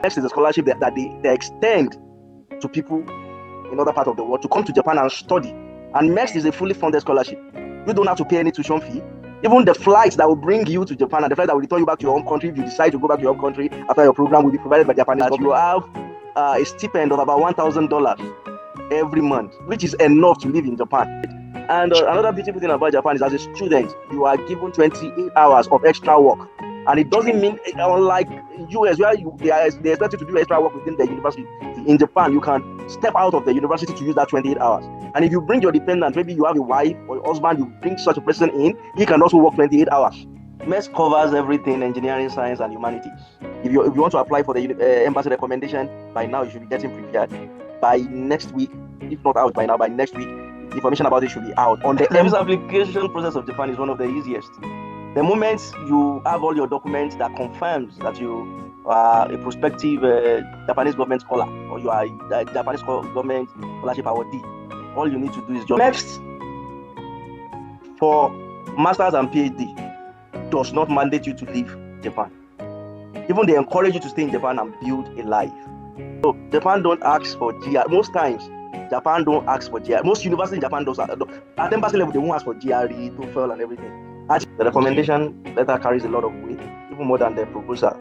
MEXT is a scholarship that they extend to people in other parts of the world to come to Japan and study. And MEXT is a fully funded scholarship. You don't have to pay any tuition fee. Even the flights that will bring you to Japan and the flight that will return you back to your home country, if you decide to go back to your home country after your program, will be provided by Japanese government. You have a stipend of about $1,000 every month, which is enough to live in Japan. And another beautiful thing about Japan is, as a student, you are given 28 hours of extra work. And it doesn't mean, unlike US, where they expect you to do extra work within the university. In Japan, you can step out of the university to use that 28 hours. And if you bring your dependent, maybe you have a wife or a husband, you bring such a person in, he can also work 28 hours. MEXT covers everything: engineering, science, and humanities. If you want to apply for the embassy recommendation, by now you should be getting prepared. By next week, if not out by now, by next week, information about it should be out. On the visa application process of Japan is one of the easiest. The moment you have all your documents that confirms that you are a prospective Japanese government scholar, or you are a Japanese government scholarship awardee, all you need to do is just MEXT for masters and PhD does not mandate you to leave Japan. Even they encourage you to stay in Japan and build a life. So Japan don't ask for GR. Most times, Japan don't ask for GR. Most universities in Japan don't. At embassy level, they won't ask for GRE, TOEFL, and everything. The recommendation letter carries a lot of weight, even more than the proposal.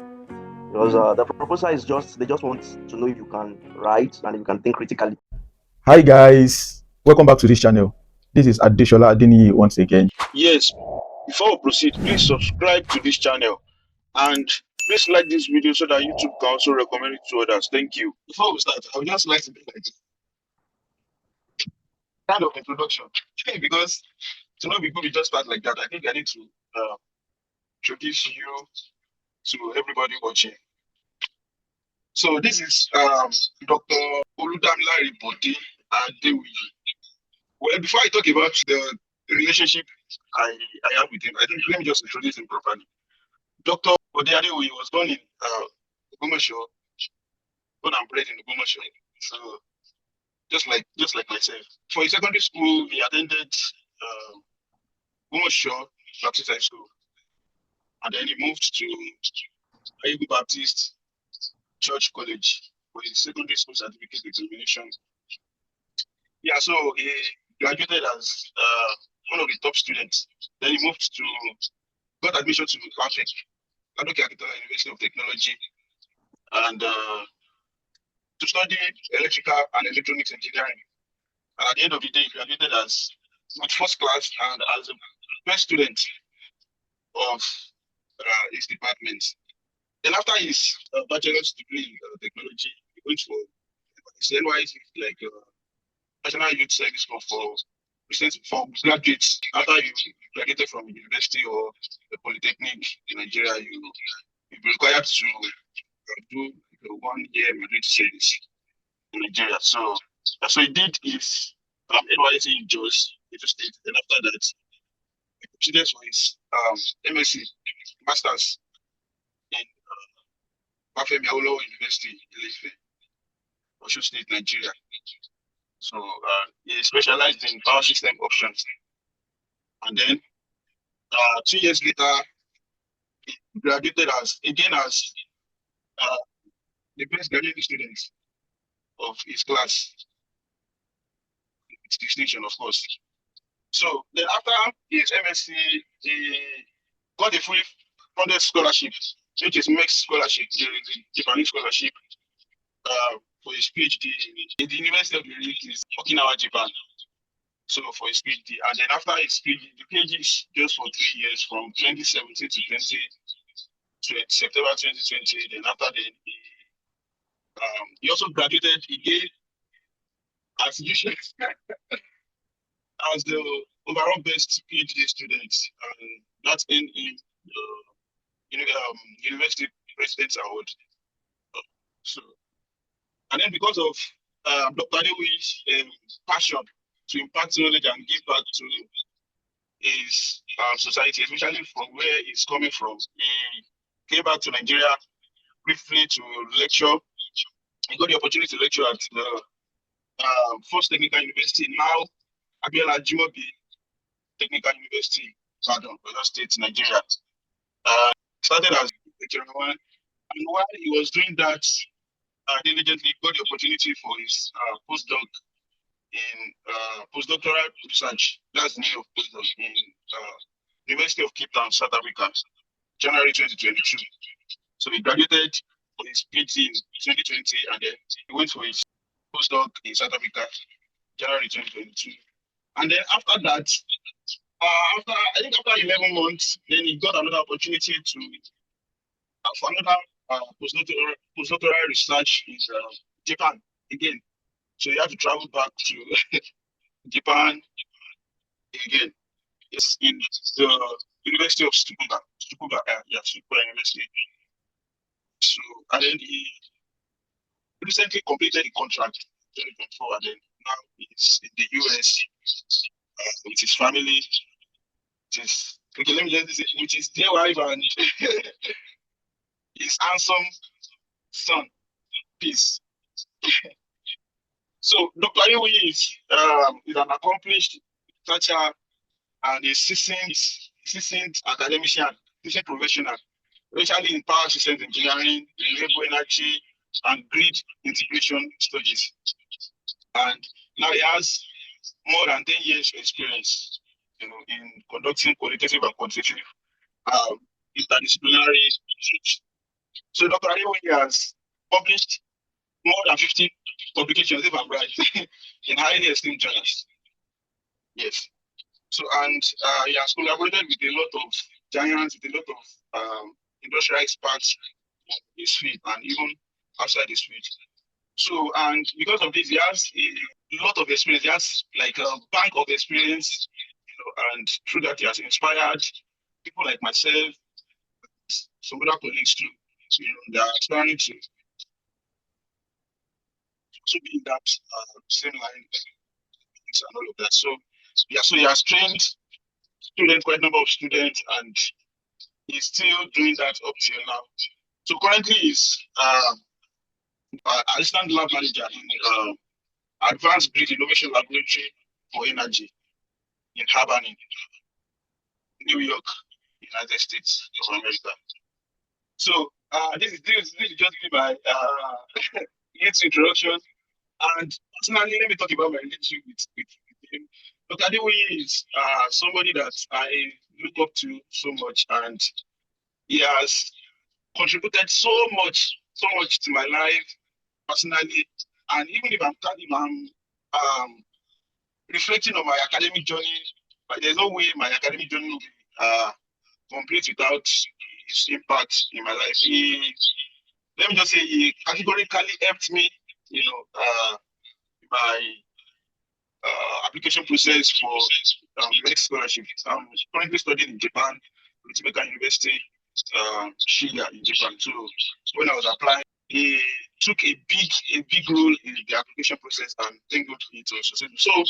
Because the proposal is they just want to know if you can write and if you can think critically. Hi guys, welcome back to this channel. This is Adeshola Adeniyi once again. Yes, before we proceed, please subscribe to this channel and please like this video so that YouTube can also recommend it to others. Thank you. Before we start, I would just like to be like this kind of introduction because to know people we just start like that, I think I need to introduce you to everybody watching. So this is Dr. Oludamilare Bode Adewiyi. Well, before I talk about the relationship I have with him, I think let me just introduce him properly. Dr. Bode Adewiyi was born in Ogbomoso, born and bred in Ogbomoso. So just like myself. For his secondary school, he attended Ogbomoso Baptist High School, and then he moved to Ayegu Baptist Church College for his secondary school certificate examination. Yeah, so he graduated as one of the top students. Then he got admission to Ladoke Akitola University of Technology, and to study electrical and electronics engineering. And at the end of the day, he graduated with first class and as a best student of his department. Then after his bachelor's degree in technology, he went for his NYC, like National Youth Service Corps for graduates. After you graduated from university or the polytechnic in Nigeria, you'll be required to do the 1 year military service in Nigeria. So he did his NYC in Jos State. Then after that, he proceeded for his MSc, Masters in Bafemi Awolowo University, Ile-Ife, Osun State, Nigeria. So he specialized in power system options. And then 2 years later, he graduated as the best graduating student of his class, with distinction, of course. So then after his MSc, he got a fully funded scholarship, which is MEXT scholarship, the Japanese scholarship, for his PhD in the University of Okinawa, Japan. So for his PhD, and then after his PhD, the PhD is just for 3 years, from 2017 to September 2020. Then after that, he also graduated again as usual as the overall best PhD student, and that's in the University President's Award. So, and then because of Dr. Adewiyi's passion to impart knowledge and give back to his society, especially from where he's coming from, he came back to Nigeria briefly to lecture. He got the opportunity to lecture at the First Technical University, now Abiola Jimobi Technical University, Oyo State, Nigeria. Started as lecturer one, and while he was doing that, diligently got the opportunity for his postdoc in postdoctoral research. That's the name of postdoc in University of Cape Town, South Africa, January 2022. So he graduated for his PhD in 2020, and then he went for his postdoc in South Africa, January 2022. And then after that, after 11 months, then he got another opportunity to for another postdoctoral research in Japan again. So he had to travel back to Japan again. It's in the University of Stukuga. Stukuga University. So, and then he recently completed the contract in 2024, and then now he's in the US with his family. Okay, let me just say, with his dear wife and his handsome son. Peace. So, Dr. Ayewi is an accomplished researcher and a seasoned academician, teaching professional, especially in power systems engineering, renewable energy, and grid integration studies. And now he has more than 10 years experience, in conducting qualitative and quantitative interdisciplinary research. So Dr. Ayewi has published more than 50 publications, if I'm right, in highly esteemed journals. Yes. So, and he has collaborated with a lot of giants, with a lot of industrial experts in his field and even outside his field. So, and because of this, he has a lot of experience. He has like a bank of experience, and through that, he has inspired people like myself, some other colleagues too. They are trying to be in that same line and all of that. So, yeah, so he has trained quite a number of students, and he's still doing that up till now. So currently he's assistant lab manager in Advanced Grid Innovation Laboratory for Energy in Albany, New York, United States of America. So this is just my little introduction. And personally, let me talk about my relationship with him. Dr. Adewoye is somebody that I look up to so much, and he has contributed so much to my life personally. And even if I'm reflecting on my academic journey, but there's no way my academic journey will be complete without his impact in my life. Let me just say, he categorically helped me, my application process for MEXT scholarship. I'm currently studying in Japan, with University, Shiga in Japan. So when I was applying, he took a big role in the application process, and thank God it was successful. So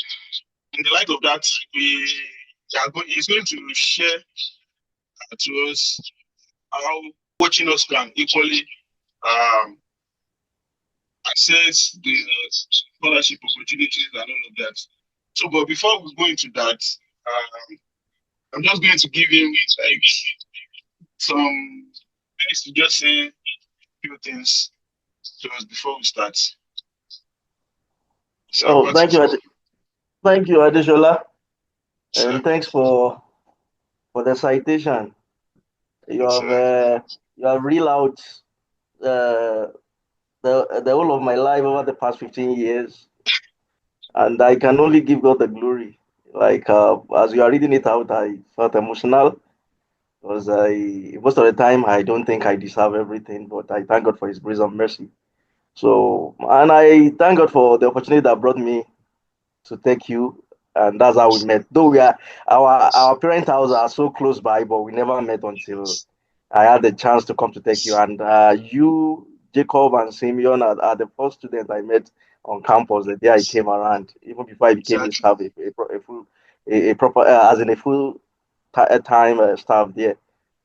in the light of that, he's going to share to us how watching us can equally access the scholarship opportunities and all of that. So, but before we go into that, I'm just going to give him like some minutes to just say a few things to us before we start. So thank you, Adeshola, and thanks for the citation. You have real out the whole of my life over the past 15 years, and I can only give God the glory. Like as you are reading it out, I felt emotional because most of the time I don't think I deserve everything, but I thank God for His grace and mercy. So, and I thank God for the opportunity that brought me to take you, and that's how we met. Though our parent house are so close by, but we never met until I had the chance to come to take you. And you, Jacob, and Simeon are the first students I met on campus the day I came around, even before I became a staff, a proper, as in a full time staff there.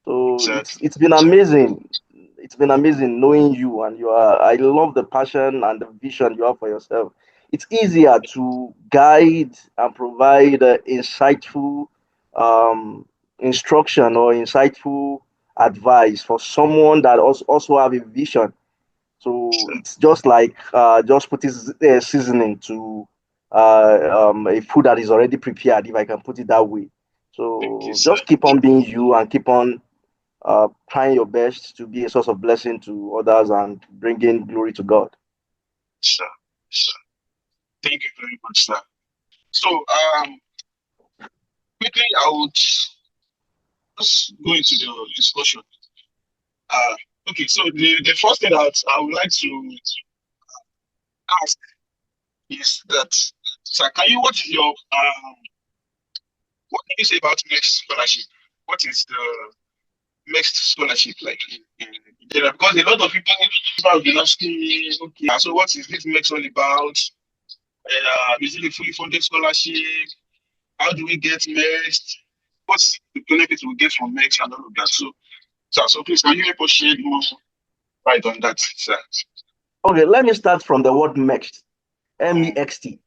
So it's been amazing. It's been amazing knowing you, and I love the passion and the vision you have for yourself. It's easier to guide and provide insightful instruction or insightful advice for someone that also have a vision. So Sure. it's just like just putting seasoning to a food that is already prepared, if I can put it that way. Thank you, So sir. just keep on being you and keep on trying your best to be a source of blessing to others and bringing glory to God. Sure. Sure. Thank you very much, sir. So, quickly, I would just go into the discussion. Uh, okay, so the first thing that I would like to ask is that, sir, what is your, what can you say about MEXT scholarship? What is the MEXT scholarship like in general? Because a lot of people have been asking me, okay, so what is this MEXT all about? Is it a fully funded scholarship? How do we get MEXT? What's the benefits we get from MEXT and all of that? So please, can you help us shed more light on that, sir? Okay, let me start from the word MEXT. Um, MEXT.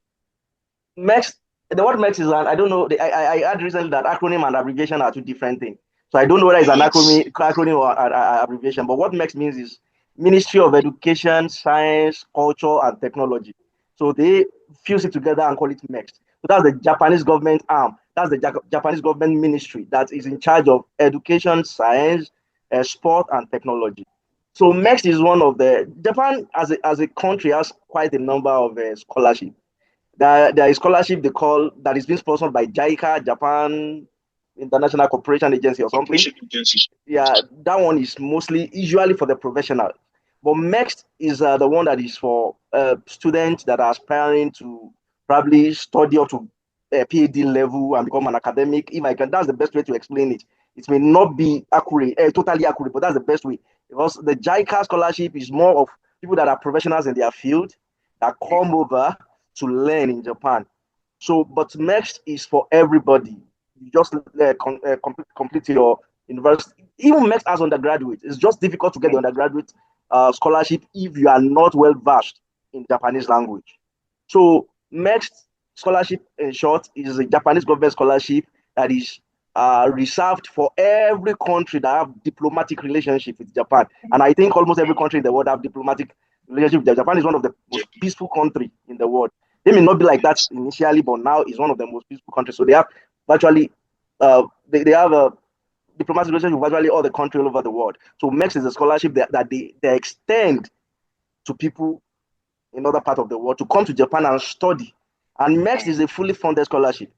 MEXT, the word MEXT is an, I don't know, I heard recently that acronym and abbreviation are two different things. So I don't know whether it's an yes. acronym or an abbreviation, but what MEXT means is Ministry of Education, Science, Culture, and Technology. So they fuse it together and call it MEXT. So that's the Japanese government arm. That's the Japanese government ministry that is in charge of education, science, sport, and technology. So MEXT is one of the Japan as a country has quite a number of scholarships. There is scholarship they call that is being sponsored by JICA, Japan International Cooperation Agency or something. Operation agency. Yeah, that one is mostly usually for the professional. But next is the one that is for students that are aspiring to probably study up to PhD level and become an academic. If I can, that's the best way to explain it. It may not be accurate, totally accurate, but that's the best way because the JICA scholarship is more of people that are professionals in their field that come over to learn in Japan. So, but MEXT is for everybody. You just complete your university. Even MEXT as undergraduate, it's just difficult to get the undergraduate scholarship if you are not well versed in Japanese language. So, MEXT scholarship, in short, is a Japanese government scholarship that is reserved for every country that have diplomatic relationship with Japan. And I think almost every country in the world have diplomatic relationship with Japan. Is one of the most peaceful country in the world. They may not be like that initially, but now it's one of the most peaceful countries. So they have virtually, they have a diplomatic relationship with virtually all the countries all over the world. So MEX is a scholarship that they extend to people in other parts of the world to come to Japan and study. And MEX is a fully funded scholarship.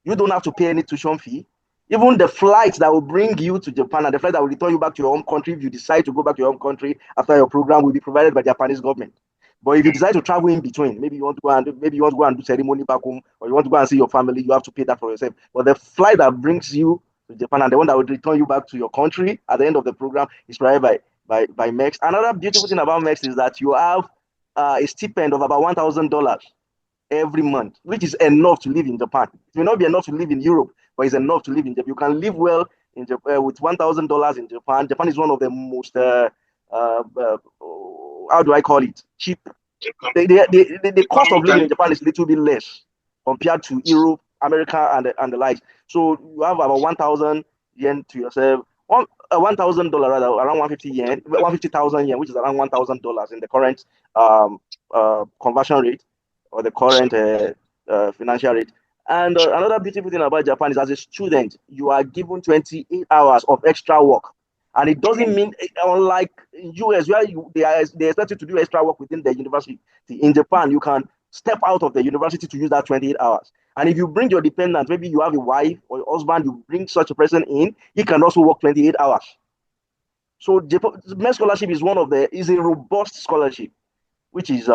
You don't have to pay any tuition fee. Even the flight that will bring you to Japan and the flight that will return you back to your home country, if you decide to go back to your home country after your program, will be provided by the Japanese government. But if you decide to travel in between, maybe you want to go and do ceremony back home, or you want to go and see your family, you have to pay that for yourself. But the flight that brings you to Japan and the one that will return you back to your country at the end of the program is provided by MEX. Another beautiful thing about MEX is that you have a stipend of about $1,000 every month, which is enough to live in Japan. It may not be enough to live in Europe, but it's enough to live in Japan. You can live well in Japan with $1,000 in Japan. Japan is one of the most how do I call it, cheap. The cost of living in Japan is a little bit less compared to Europe, America, and the likes. So you have about 1,000 yen to yourself. $1,000 rather, around 150 yen, 150,000 yen, which is around $1,000 in the current conversion rate or the current financial rate. And another beautiful thing about Japan is as a student, you are given 28 hours of extra work. And it doesn't mean, unlike in US, where they expect you to do extra work within the university. In Japan, you can step out of the university to use that 28 hours. And if you bring your dependent, maybe you have a wife or a husband, you bring such a person in, he can also work 28 hours. So Japan scholarship is a robust scholarship, which is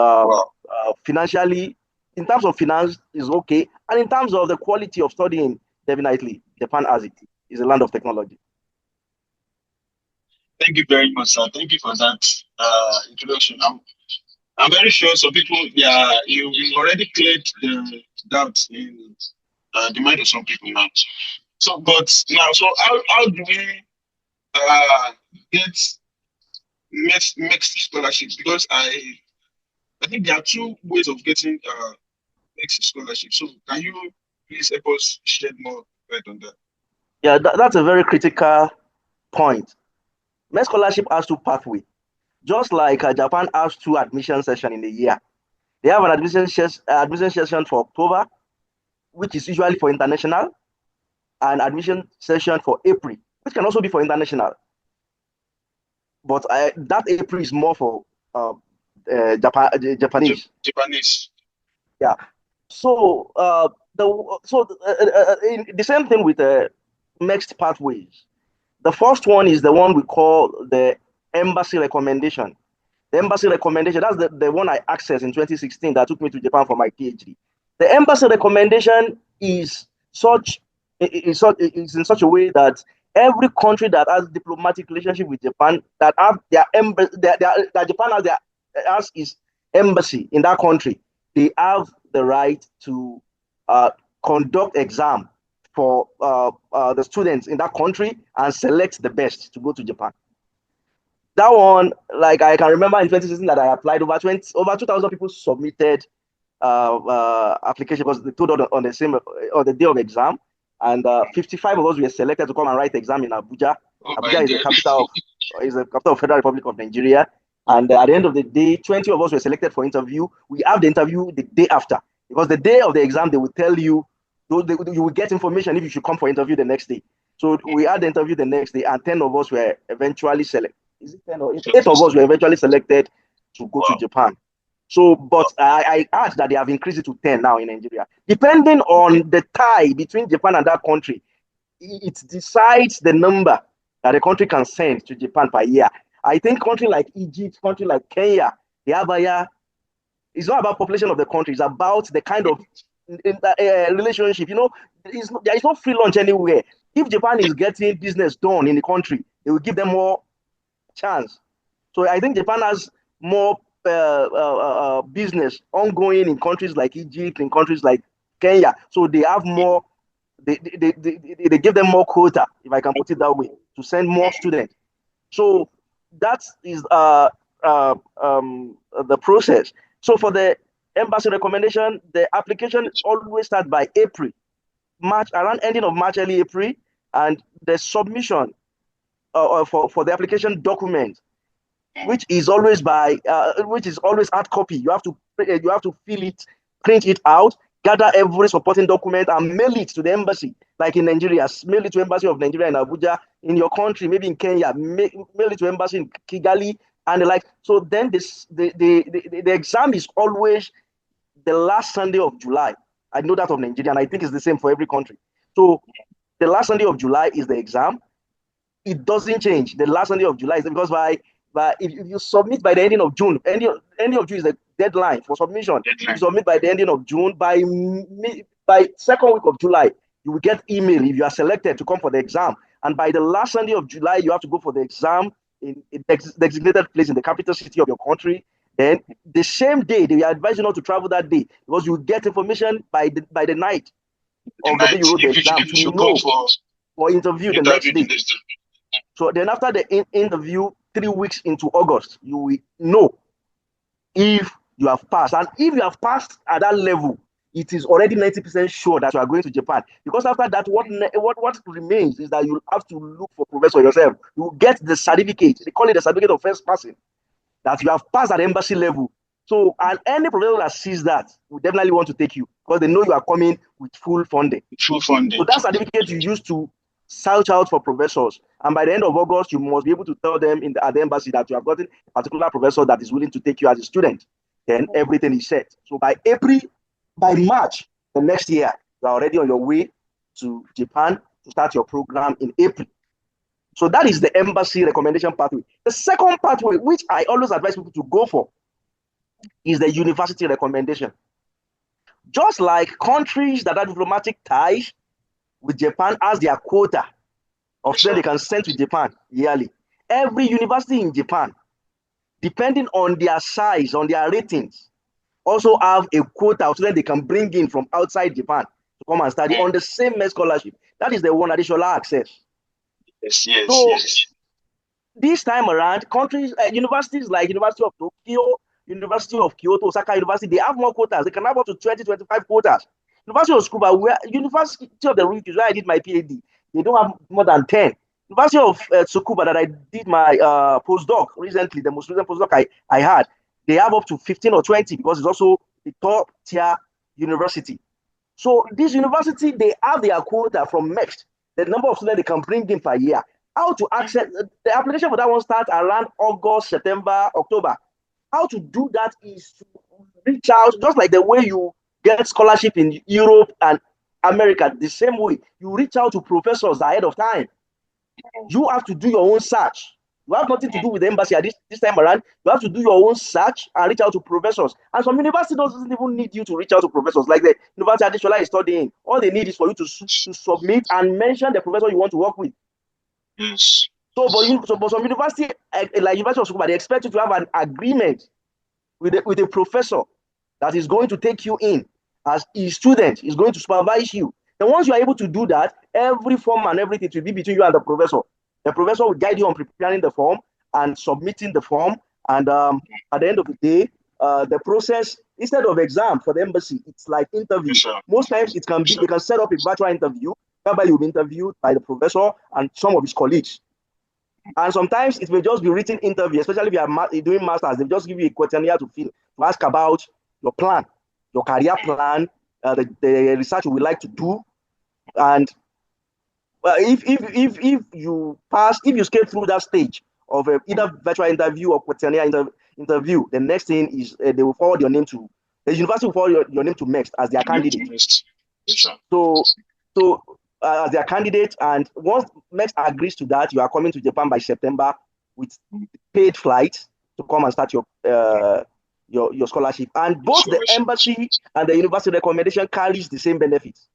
financially, in terms of finance, is okay, and in terms of the quality of studying, definitely Japan has it. Is a land of technology. Thank you very much, sir. Thank you for that introduction. I'm very sure some people, yeah, you already cleared the doubts in the mind of some people now. So, but now, so how do we get MEXT scholarship? Because I think there are two ways of getting MEXT scholarship. So, can you please help us shed more light on that? Yeah, that's a very critical point. MEXT scholarship has two pathways. Just like Japan has 2 admission sessions in a year. They have an admission session for October, which is usually for international, and admission session for April, which can also be for international. But that April is more for Japanese. Japanese. Yeah. So the same thing with the MEXT pathways. The first one is the one we call the embassy recommendation. The embassy recommendation, that's the one I accessed in 2016 that took me to Japan for my PhD. The embassy recommendation is in such a way that every country that has diplomatic relationship with Japan, that have that Japan has its embassy in that country, they have the right to conduct exam for the students in that country and select the best to go to Japan. That one, like I can remember in 2016 that I applied, over 2,000 people submitted application because they told on the day of exam, and 55 of us were selected to come and write exam in Abuja. Abuja is the capital of Federal Republic of Nigeria. And at the end of the day, 20 of us were selected for interview. We have the interview the day after, because the day of the exam they will tell you, you will get information if you should come for interview the next day. So we had the interview the next day, and 10 of us were eventually selected. Is it 10 or 8? 8 of us were eventually selected to go to Japan. So, but I heard that they have increased it to 10 now in Nigeria. Depending on the tie between Japan and that country, it decides the number that the country can send to Japan per year. I think country like Egypt, country like Kenya, they have it's not about population of the country, it's about the kind of relationship. You know, there is no free lunch anywhere. If Japan is getting business done in the country, they will give them more chance. So I think Japan has more business ongoing in countries like Egypt, in countries like Kenya. So they have more, they give them more quota, if I can put it that way, to send more students. So that is the process. So for the embassy recommendation, the application always starts by April, March, around ending of March, early April, and the submission for the application document, which is always hard copy. You have to fill it, print it out, gather every supporting document, and mail it to the embassy. Like in Nigeria, mail it to embassy of Nigeria in Abuja. In your country, maybe in Kenya, mail it to embassy in Kigali, and like. So then the exam is always the last Sunday of July. I know that of Nigeria, and I think it's the same for every country. So the last Sunday of July is the exam. It doesn't change. The last Sunday of July is because if you submit by the ending of June, ending of June is the deadline for submission. If you submit by the ending of June, by second week of July, you will get email if you are selected to come for the exam. And by the last Sunday of July, you have to go for the exam in a designated place in the capital city of your country. Then the same day, they advise you not to travel that day, because you will get information by the night of the day you wrote the exam to know for interview the next day. So then after the interview, 3 weeks into August, you will know if you have passed. And if you have passed at that level, it is already 90% sure that you are going to Japan. Because after that, what remains is that you have to look for professor yourself. You will get the certificate. They call it the certificate of first passing, that you have passed at embassy level. So, and any professor that sees that will definitely want to take you, because they know you are coming with full funding. Full funding. So that certificate you use to search out for professors, and by the end of August, you must be able to tell them at the embassy that you have gotten a particular professor that is willing to take you as a student. Then everything is set. So by March the next year, you are already on your way to Japan to start your program in April. So that is the embassy recommendation pathway. The second pathway, which I always advise people to go for, is the university recommendation. Just like countries that have diplomatic ties with Japan as their quota of students they can send to Japan yearly, every university in Japan, depending on their size, on their ratings, also have a quota of students they can bring in from outside Japan to come and study on the same MEXT scholarship. That is the one additional access. Yes. This time around, universities like University of Tokyo, University of Kyoto, Osaka University, they have more quotas. They can have up to 20-25 quotas. University of Tsukuba, University of the Ryukyu, where I did my PhD, they don't have more than 10. University of Tsukuba that I did my postdoc recently, the most recent postdoc I had, they have up to 15 or 20 because it's also a top tier university. So this university, they have their quota from MEXT, the number of students they can bring in per year. How to access the application for that one starts around August, September, October. How to do that is to reach out, just like the way you get scholarship in Europe and America, the same way you reach out to professors ahead of time. You have to do your own search. You have nothing to do with the embassy at this time around. You have to do your own search and reach out to professors. And some university doesn't even need you to reach out to professors. Like the university Additional is studying, all they need is for you to submit and mention the professor you want to work with. Yes. So, but some university, like University of Tsukuba, they expect you to have an agreement with a professor that is going to take you in as a student, is going to supervise you. And once you are able to do that, every form and everything will be between you and the professor. The professor will guide you on preparing the form and submitting the form. And at the end of the day, the process, instead of exam for the embassy, it's like interview. Yes, most times it can be, they can set up a virtual interview whereby you'll be interviewed by the professor and some of his colleagues. And sometimes it may just be written interview, especially if you are doing masters. They just give you a questionnaire to fill, to ask about your plan, your career plan, the research you would like to do. And if you pass, if you skip through that stage of either virtual interview or questionnaire interview, the next thing is they will forward your name to the university, will forward your name to MEXT as their candidate. So as their candidate, and once MEXT agrees to that, you are coming to Japan by September with paid flights to come and start your scholarship. And both the embassy and the university recommendation carries the same benefits.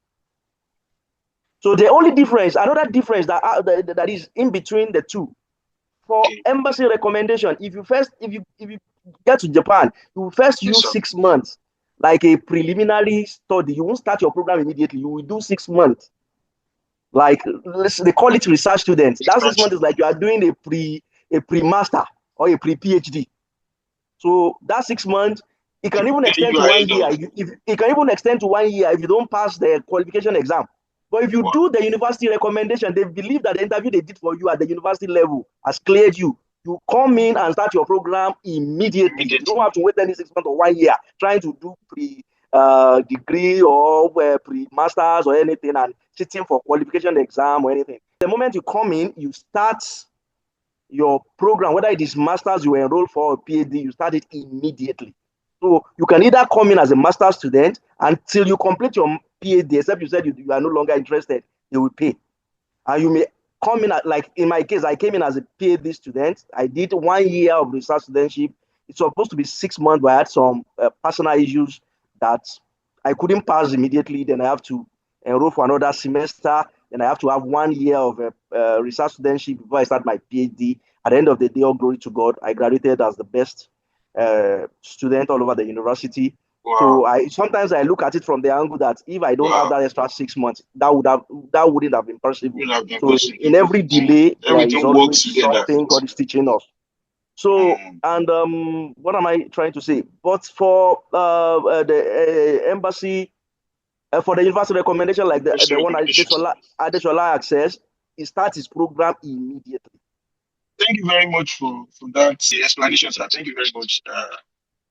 So the only difference, another difference that is in between the two, for embassy recommendation, if you get to Japan, you will first use 6 months, like a preliminary study. You won't start your program immediately. You will do 6 months. Like they call it research students. That 6 months is like you are doing a pre-master or a pre-PhD. So that 6 months, it can even extend to 1 year. It can even extend to 1 year if you don't pass the qualification exam. But if you do the university recommendation, they believe that the interview they did for you at the university level has cleared you. You come in and start your program immediately. You don't have to wait any 6 months or 1 year trying to do pre-degree or pre-masters or anything and sitting for qualification exam or anything. The moment you come in, you start your program, whether it is masters you enroll for or PhD, you start it immediately. So you can either come in as a master's student until you complete your PhD, except you said you are no longer interested, they will pay. And you may come in, like in my case, I came in as a PhD student. I did 1 year of research studentship. It's supposed to be 6 months, but I had some personal issues that I couldn't pass immediately. Then I have to enroll for another semester. Then I have to have 1 year of research studentship before I start my PhD. At the end of the day, all glory to God, I graduated as the best student all over the university. Wow. So sometimes I look at it from the angle that if I don't have that extra 6 months, that wouldn't have been possible. So in every delay, there is always something God is teaching us. So and what am I trying to say? But for the embassy, for the university recommendation, like the one Adeshola access, it starts its program immediately. Thank you very much for that explanation, sir. Thank you very much.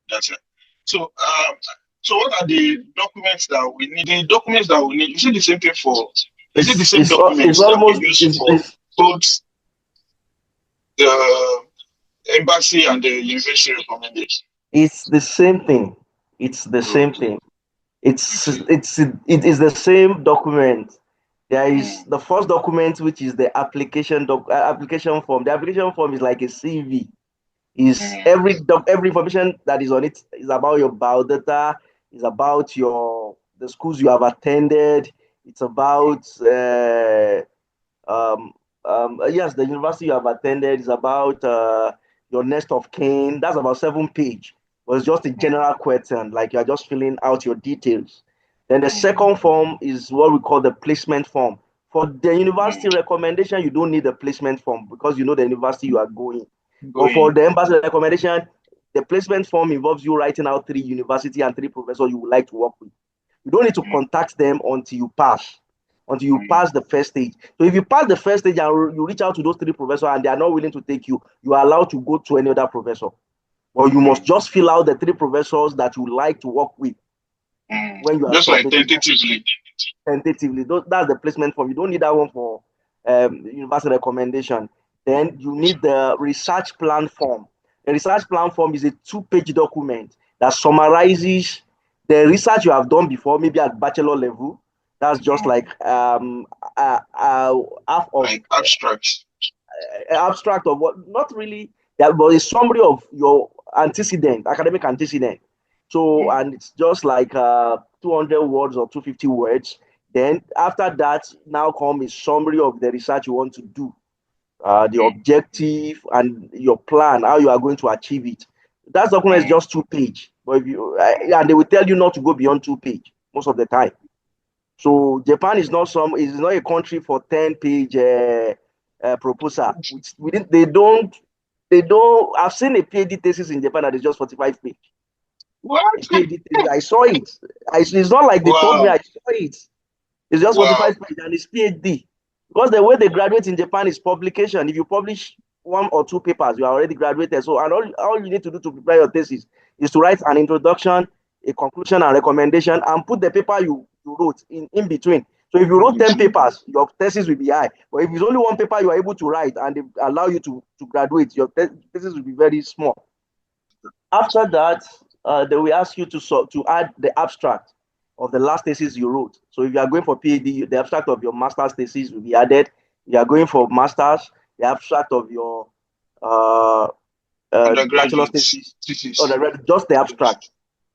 That's it. So what are the documents that we need? The documents that we need, is it the same thing for? Is it the same documents that we use for both the embassy and the university recommendation? It's the same thing. It's the same thing. It is the same document. There is the first document, which is the application form. The application form is like a CV. Is every information that is on it is about your biodata, is about the schools you have attended. It's about yes, the university you have attended. Is about your next of kin. That's about 7 pages. But it's just a general question, like you're just filling out your details. Then the second form is what we call the placement form. For the university recommendation, you don't need the placement form because you know the university you are going. But for the embassy recommendation, the placement form involves you writing out 3 university and 3 professors you would like to work with. You don't need to contact them until you pass. until you pass the first stage. So if you pass the first stage and you reach out to those 3 professors and they are not willing to take you, you are allowed to go to any other professor. Well, you must just fill out the 3 professors that you like to work with when you are Just like submitting tentatively. tentatively. That's the placement form. You don't need that one for university recommendation. Then you need the research plan form. The research plan form is a 2-page document that summarizes the research you have done before, maybe at bachelor level. That's just like half of Like abstract. abstract of what, not really, that, but a summary of your antecedent, academic antecedent. So, and it's just like 200 words or 250 words. Then after that, now come a summary of the research you want to do, the objective and your plan, how you are going to achieve it. That document is just 2 page, but if you and they will tell you not to go beyond 2 page most of the time. So Japan is not a country for 10-page proposal. They don't. I've seen a PhD thesis in Japan that is just 45 page. What? A PhD thesis, I saw it. It's not like they told me. Wow. I saw it. It's just Wow. 45 pages and it's PhD. Because the way they graduate in Japan is publication. If you publish 1 or 2 papers, you are already graduated. So, and all you need to do to prepare your thesis is to write an introduction, a conclusion, and recommendation, and put the paper you wrote in between. So, if you wrote 10 papers, your thesis will be high. But if it's only 1 paper you are able to write and they allow you to graduate, your thesis will be very small. After that, they will ask you to add the abstract of the last thesis you wrote. So if you are going for PhD, the abstract of your master's thesis will be added. If you are going for master's, the abstract of your uh, bachelor's Undergraduate thesis, or thesis. just the abstract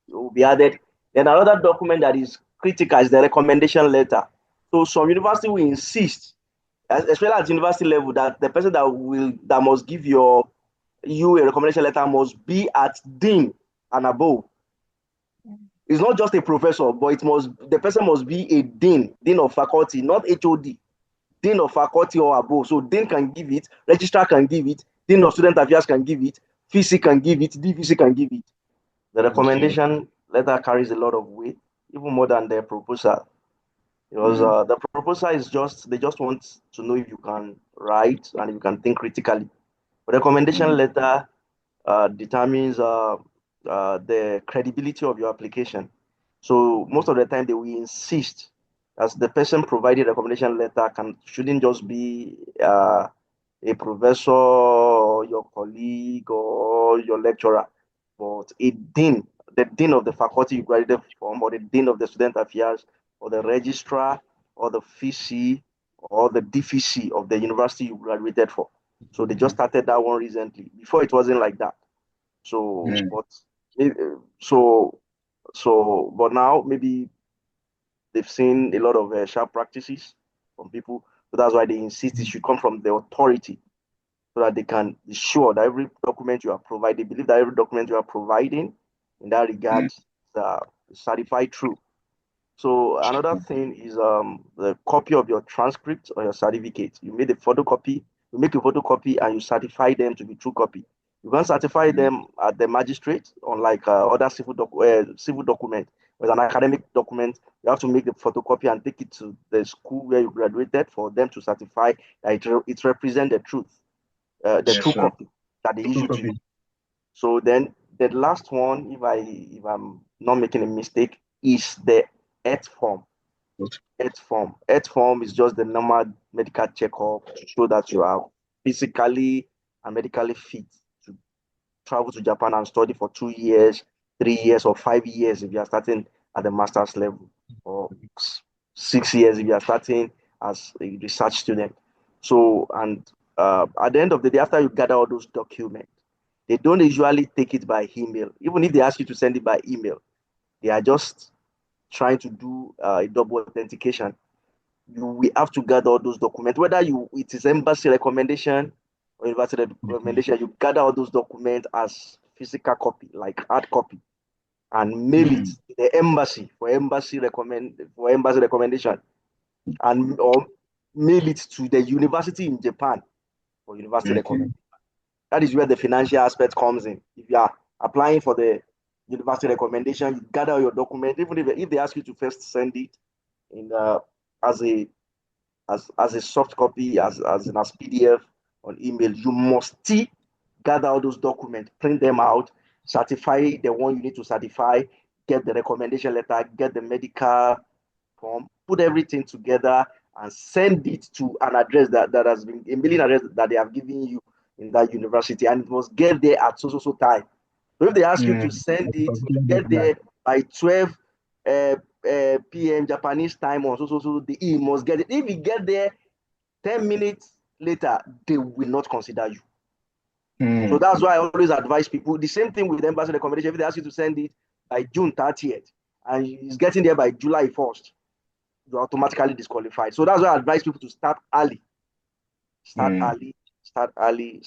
will be added. Then another document that is critical is the recommendation letter. So some university will insist, especially at university level, that the person that must give you a recommendation letter must be at dean and above. It's not just a professor, but the person must be a dean of faculty, not HOD, dean of faculty or above. So dean can give it, registrar can give it, dean of student affairs can give it, VC can give it, DVC can give it. The recommendation letter carries a lot of weight, even more than the proposal, because the proposal is they just want to know if you can write and if you can think critically. But the recommendation letter determines the credibility of your application. So most of the time they will insist as the person provided recommendation letter shouldn't just be a professor or your colleague or your lecturer, but the dean of the faculty you graduated from, or the dean of the student affairs, or the registrar, or the VC, or the DVC of the university you graduated for. So they just started that one recently. Before it wasn't like that. So, but but now maybe they've seen a lot of sharp practices from people. So that's why they insist it should come from the authority, so that they can be sure that every document you are providing, believe that every document you are providing in that regard is certified true. So another thing is the copy of your transcript or your certificate. You make a photocopy and you certify them to be true copy. You can certify them at the magistrate, unlike other civil document. With an academic document, you have to make the photocopy and take it to the school where you graduated for them to certify that it represents the truth, the true copy that they issue to you. So then the last one, if I'm not making a mistake, is the earth form. Earth form is just the normal medical checkup to show that you are physically and medically fit to travel to Japan and study for 2 years, 3 years, or 5 years if you are starting at the master's level, or 6 years if you are starting as a research student. So, and at the end of the day, after you gather all those documents, they don't usually take it by email. Even if they ask you to send it by email, they are just trying to do a double authentication. You will have to gather all those documents, whether it is embassy recommendation or university recommendation. You gather all those documents as physical copy, like hard copy, and mail it to the embassy for embassy recommendation, and or mail it to the university in Japan for university recommendation. That is where the financial aspect comes in. If you are applying for the university recommendation, you gather your document, even if they ask you to first send it in as a as a soft copy, as PDF on email. You must still gather all those documents, print them out, certify the one you need to certify, get the recommendation letter, get the medical form, put everything together and send it to an address that has been a mailing address that they have given you in that university, and it must get there at so time. So if they ask you to send it, get there by 12 p.m. Japanese time or so, the E must get it. If you get there 10 minutes later, they will not consider you. So that's why I always advise people. The same thing with embassy recommendation. If they ask you to send it by June 30th and it's getting there by July 1st, you're automatically disqualified. So that's why I advise people to start early. Start early.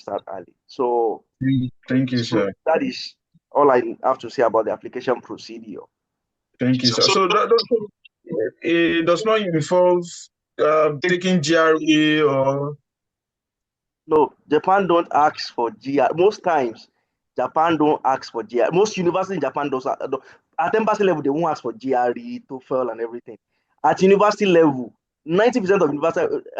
So Thank you, sir. that is all I have to say about the application procedure. Thank you, sir. So it does not involve taking GRE or... No, Japan don't ask for GR. Most times, Japan don't ask for GR. Most universities in Japan don't. At embassy level, they won't ask for GRE, TOEFL, and everything. At university level, 90% of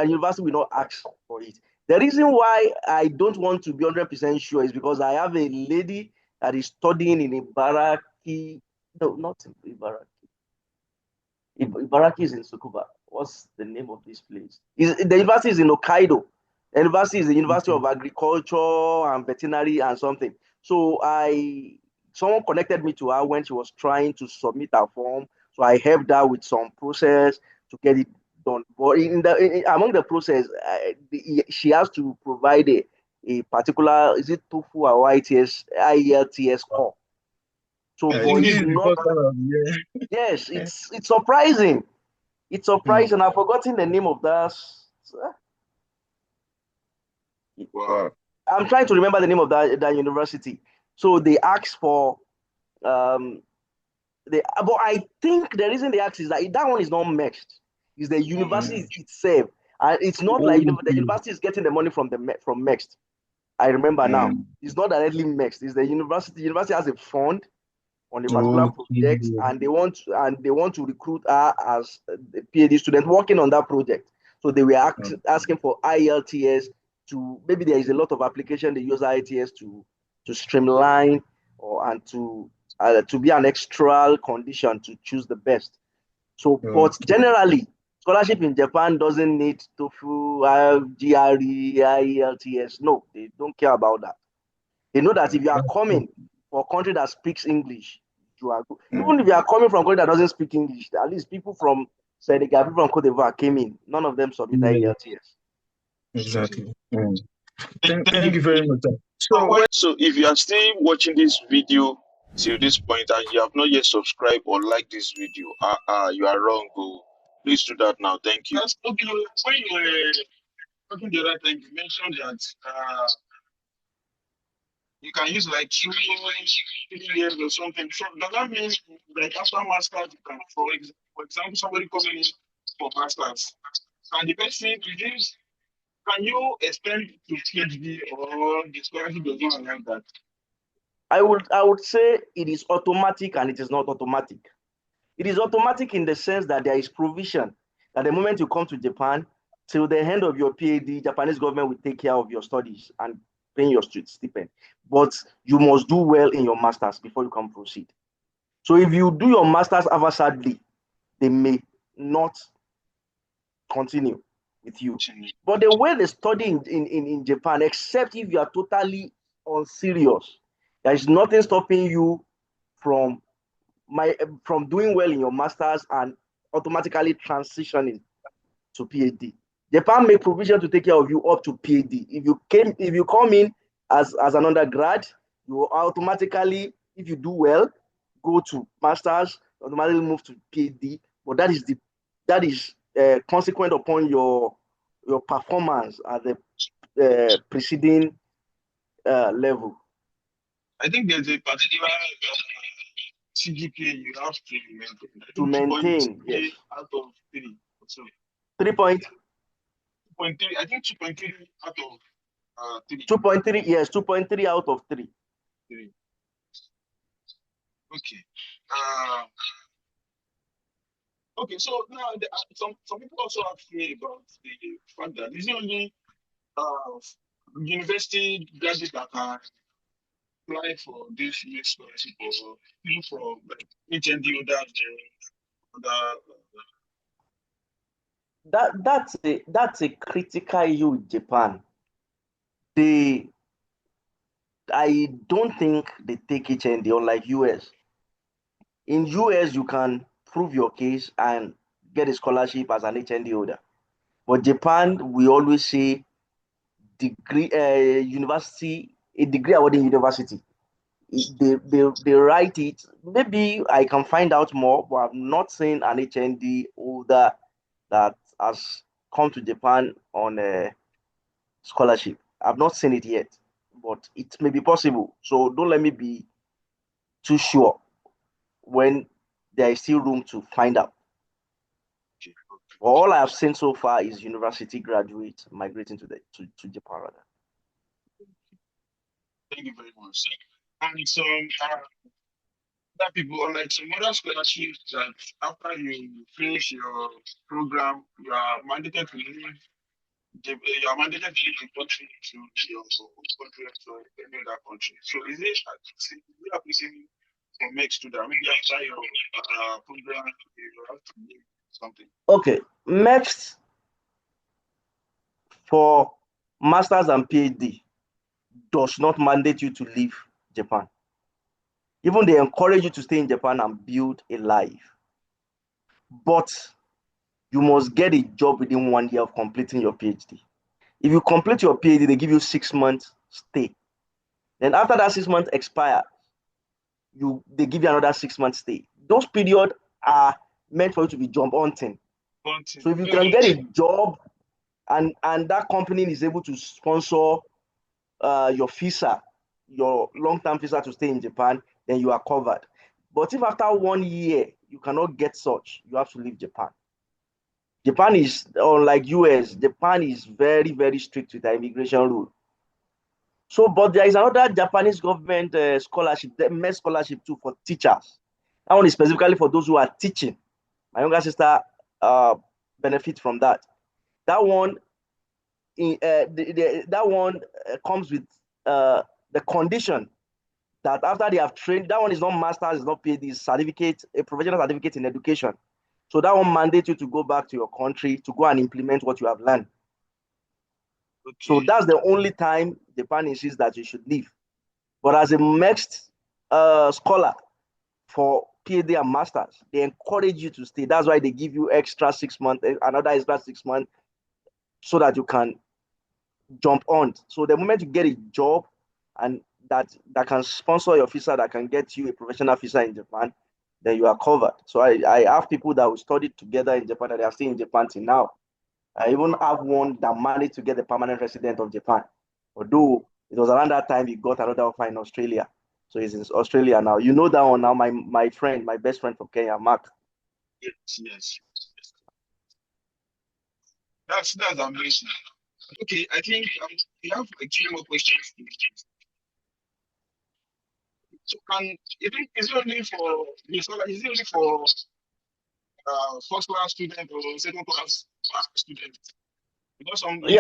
university will not ask for it. The reason why I don't want to be 100% sure is because I have a lady that is studying in Ibaraki. No, not in Ibaraki. Ibaraki is in Tsukuba. What's the name of this place? The university is in Hokkaido. The university is the University of Agriculture and Veterinary and something. So someone connected me to her when she was trying to submit her form. So I helped her with some process to get it done. But among the process, she has to provide a particular, is it TOEFL or IELTS score? So, but it's not. Yes, it's surprising. It's surprising. I've forgotten the name of that. Wow. I'm trying to remember the name of that university. So they asked for but I think the reason they asked is that one is not MEXT. It's the university itself, and it's not like the university is getting the money from MEXT. I remember now. It's not directly MEXT. It's the university. The university has a fund on a particular project, and they want to recruit her as a PhD student working on that project. So they were asking for IELTS to, maybe there is a lot of application, they use IELTS to streamline and to be an extra condition to choose the best. So, but generally, scholarship in Japan doesn't need TOEFL, GRE, IELTS. No, they don't care about that. They know that if you are coming for a country that speaks English, you are good. Even if you are coming from a country that doesn't speak English, at least people from Senegal, people from Cote d'Ivoire came in. None of them submitted IELTS. Exactly. Thank you very much. So if you are still watching this video till this point and you have not yet subscribed or liked this video, you are wrong. Please do that now. Thank you. Okay, when you were talking the other time, you mentioned that you can use like 2 years, 3 years or something. So does that mean like after masters, you can, for example, somebody coming in for masters, and the person can you extend to PhD or the scholarship does not allow that? I would say it is automatic and it is not automatic. It is automatic in the sense that there is provision that the moment you come to Japan, till the end of your PhD, Japanese government will take care of your studies and paying your stipend. But you must do well in your masters before you can proceed. So if you do your masters haphazardly, they may not continue with you. But the way they study in Japan, except if you are totally unserious, there is nothing stopping you from doing well in your masters and automatically transitioning to PhD. Japan make provision to take care of you up to PhD. If you come in as an undergrad, you automatically, if you do well, go to masters, automatically move to PhD. But that is consequent upon your performance at the preceding level. I think there's a particular CGPA you have to maintain. Yes. Out of 3. So 3 point. 2.3. I think 2.3 out of 3. 2.3. Yes, 2.3 out of 3. Okay. Okay, so now some people also ask me about the fact that it's only uh, university graduates that can apply for this MEXT scholarship or even for like HND or other. That's a critical issue with Japan. They I don't think they take HND unlike US. In US, you can prove your case and get a scholarship as an HND holder. But Japan, we always say degree, university, a degree awarding university. They write it. Maybe I can find out more, but I've not seen an HND holder that has come to Japan on a scholarship. I've not seen it yet, but it may be possible. So don't let me be too sure when there is still room to find out. All I have seen so far is university graduates migrating to Japan. Rather. Thank you very much, sir. And some other people, unlike some other scholarships, that after you finish your program, you are mandated to leave. You are mandated to leave the country to your home country or any other country. So is it applicable for MEXT to that? Maybe after your program, you have to leave something. Okay, next for masters and PhD does not mandate you to leave Japan. Even they encourage you to stay in Japan and build a life. But you must get a job within 1 year of completing your PhD. If you complete your PhD, they give you 6 months stay. Then after that 6 months expire, they give you another 6 months stay. Those periods are meant for you to be job hunting. So if you can get a job and that company is able to sponsor your visa, your long-term visa to stay in Japan, then you are covered. But if after 1 year you cannot get such, you have to leave Japan. Japan is unlike US. Japan is very, very strict with the immigration rule. So, but there is another Japanese government scholarship, the MEXT scholarship too for teachers. That one is specifically for those who are teaching. My younger sister benefits from that. That one, that one comes with the condition that after they have trained, that one is not master's, it's not PhD, it's certificate, a professional certificate in education. So that one mandates you to go back to your country to go and implement what you have learned. Okay. So that's the only time Japan insists that you should leave. But as a MEXT scholar for PhD and masters, they encourage you to stay. That's why they give you extra 6 months, another extra 6 months, so that you can jump on. So the moment you get a job and that can sponsor your visa, that can get you a professional visa in Japan, then you are covered. So I have people that we studied together in Japan that they are still in Japan till now. I even have one that managed to get the permanent resident of Japan. Although it was around that time he got another offer in Australia. So he's in Australia now. You know that one now, my friend, my best friend from Kenya, Mark. Yes. That's amazing. Okay, I think we have like 2 more questions. So is it only for first class student or second class student? Because maybe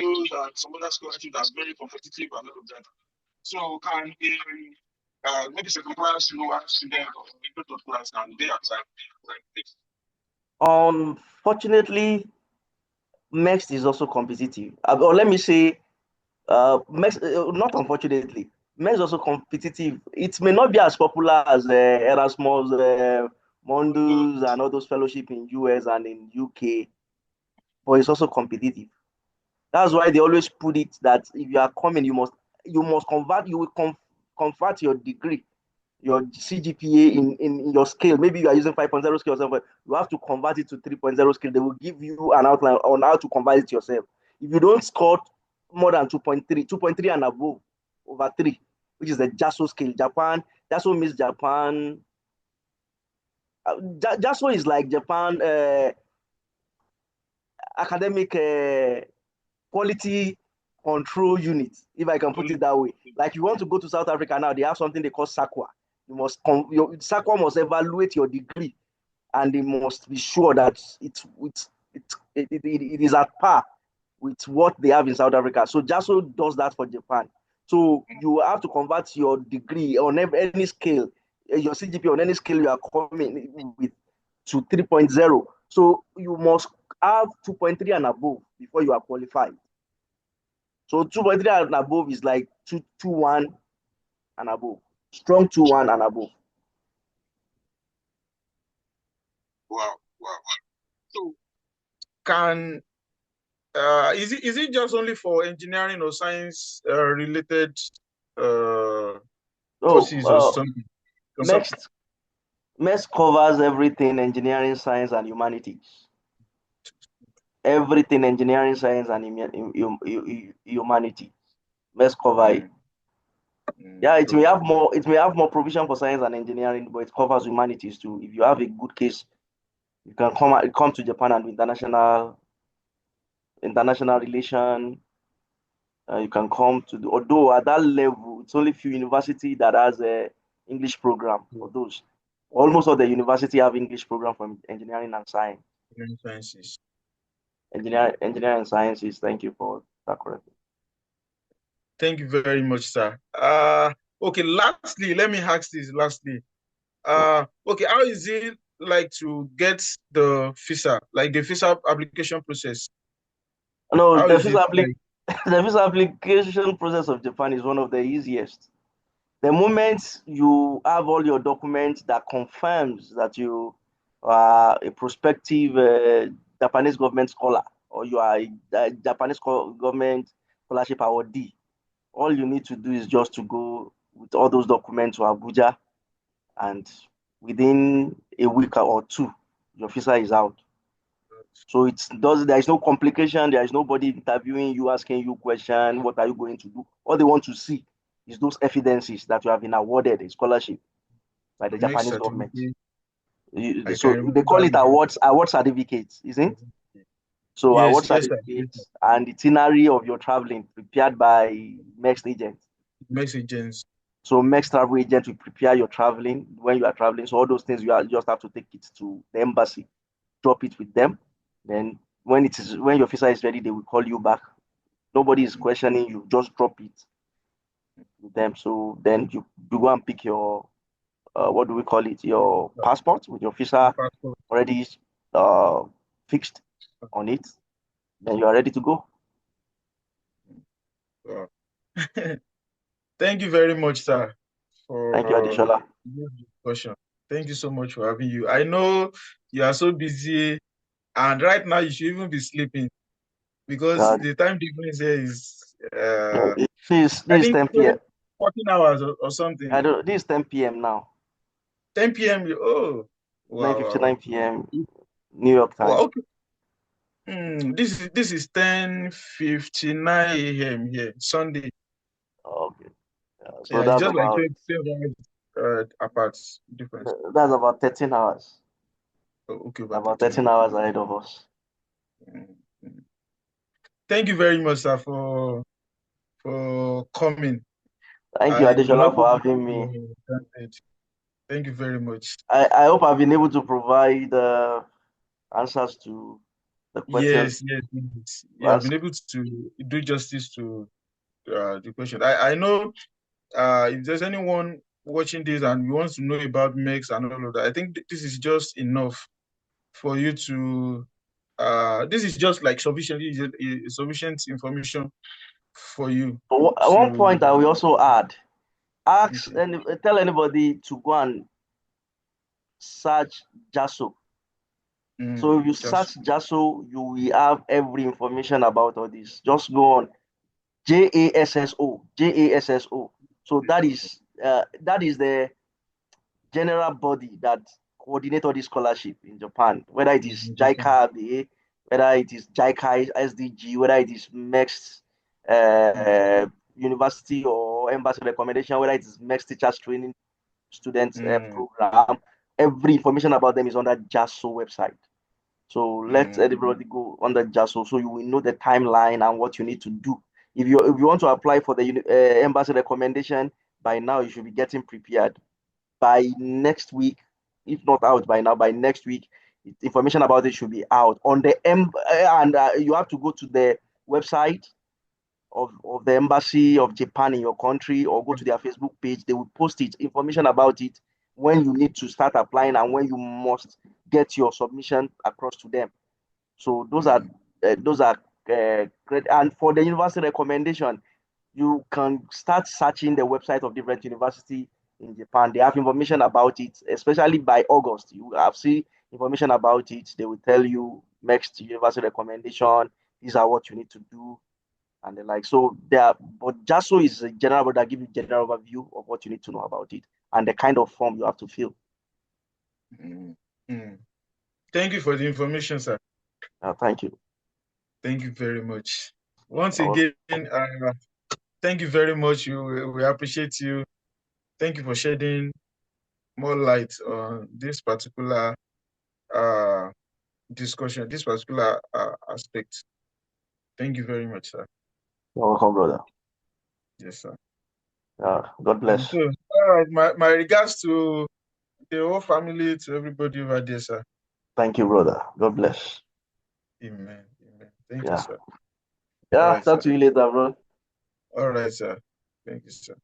those and some other scholarships that's very competitive and all of that. So can maybe second class lower student or middle class and they apply like this? Unfortunately, MEXT is also competitive. Or let me say, MEXT, not unfortunately, MEXT is also competitive. It may not be as popular as Erasmus, Mundus, and all those fellowship in US and in UK, but it's also competitive. That's why they always put it that if you are coming, you must convert. You will convert your degree, your CGPA in your scale. Maybe you are using 5.0 scale or something. You have to convert it to 3.0 scale. They will give you an outline on how to convert it yourself. If you don't score more than 2.3 and above, over 3, which is the JASO scale. JASO means Japan. JASO is like Japan academic quality control unit, if I can put it that way. Like you want to go to South Africa now, they have something they call SAQA. You must your SACWA must evaluate your degree, and they must be sure that it is at par with what they have in South Africa. So JASO does that for Japan. So you have to convert your degree on any scale, your CGP on any scale you are coming with, to 3.0. So you must have 2.3 and above before you are qualified. So 2.3 and above is like 2.1 and above. Strong 2.1 and above. Wow. So can is it just only for engineering or science related courses or something? MEXT covers everything: engineering, science, and humanities. Everything engineering, science, and humanity. MEXT cover it. Yeah, it may have more provision for science and engineering, but it covers humanities too. If you have a good case, you can come to Japan and do international relation. You can come to although at that level, it's only few university that has a English program for those. Almost all the university have English program from engineering and science. Sciences. Engineering and sciences. Thank you for that correction. Thank you very much, sir. Okay, lastly, let me ask this lastly. Okay, how is it like to get the visa, like the visa application process? No, How the is it like? the visa application process of Japan is one of the easiest. The moment you have all your documents that confirms that you are a prospective Japanese government scholar, or you are a Japanese government scholarship awardee, all you need to do is just to go with all those documents to Abuja, and within a week or two, your visa is out. So there is no complication, there is nobody interviewing you, asking you question, what are you going to do? All they want to see is those evidences that you have been awarded a scholarship by the Japanese government. So they call it award certificates, isn't it? So yes, award certificates and itinerary of your traveling prepared by MEXT agents. MEXT agents. So MEXT travel agent will prepare your traveling when you are traveling. So all those things you just have to take it to the embassy, drop it with them. Then when your visa is ready, they will call you back. Nobody is questioning you. Just drop it with them. So then you go and pick your what do we call it? Your passport with your visa already fixed on it. Then you are ready to go. Wow. Thank you very much, sir. Thank you, Adeshola. Discussion. Thank you so much for having you. I know you are so busy, and right now you should even be sleeping because the time difference here is this I is think 10 p.m. 14 hours or something. This is 10 p.m. now. 10 p.m. Oh, wow, 9:59 p.m. New York time. Well, okay. This is 10:59 a.m. here, Sunday. Okay. So Yeah, that's it's just about like 12 hours apart difference. That's about 13 hours. Oh, okay, about 13 hours ahead of us. Thank you very much, sir, for coming. Thank you, Adeshola, for having me. Thank you very much. I hope I've been able to provide answers to the questions. Yes. You have been able to do justice to the question. I know if there's anyone watching this and wants to know about MEXT and all of that, I think this is just enough for you to. This is just like sufficient information for you. At one point, I will also add, tell anybody to go and search JASO. So if you search JASO, you will have every information about all this. Just go on JASSO. So that is the general body that coordinates all this scholarship in Japan, whether it is JICA, whether it is JICA SDG, whether it is MEXT university or embassy recommendation, whether it is MEXT teachers training students program. Every information about them is on that JASO website. So let everybody go on the JASO so you will know the timeline and what you need to do. If you want to apply for the embassy recommendation, by now you should be getting prepared. by next week, if not out by now, by next week, information about it should be out on the and you have to go to the website of the embassy of Japan in your country, or go to their Facebook page. They will post it, information about it, when you need to start applying and when you must get your submission across to them. So those are great. And for the university recommendation, you can start searching the website of different university in Japan. They have information about it, especially by August. You have seen information about it. They will tell you MEXT university recommendation. These are what you need to do, and the like. So there, but just so is a general, but I give you general overview of what you need to know about it and the kind of form you have to fill. Thank you for the information, sir. Thank you. Thank you very much. Once again, thank you very much. We appreciate you. Thank you for shedding more light on this particular discussion, this particular aspect. Thank you very much, sir. You're welcome, brother. Yes, sir. God bless. So, all right, my regards to the whole family, to everybody over there, sir. Thank you, brother. God bless. Amen. Thank you, sir. Yeah, talk to you later, bro. All right, sir. Thank you, sir.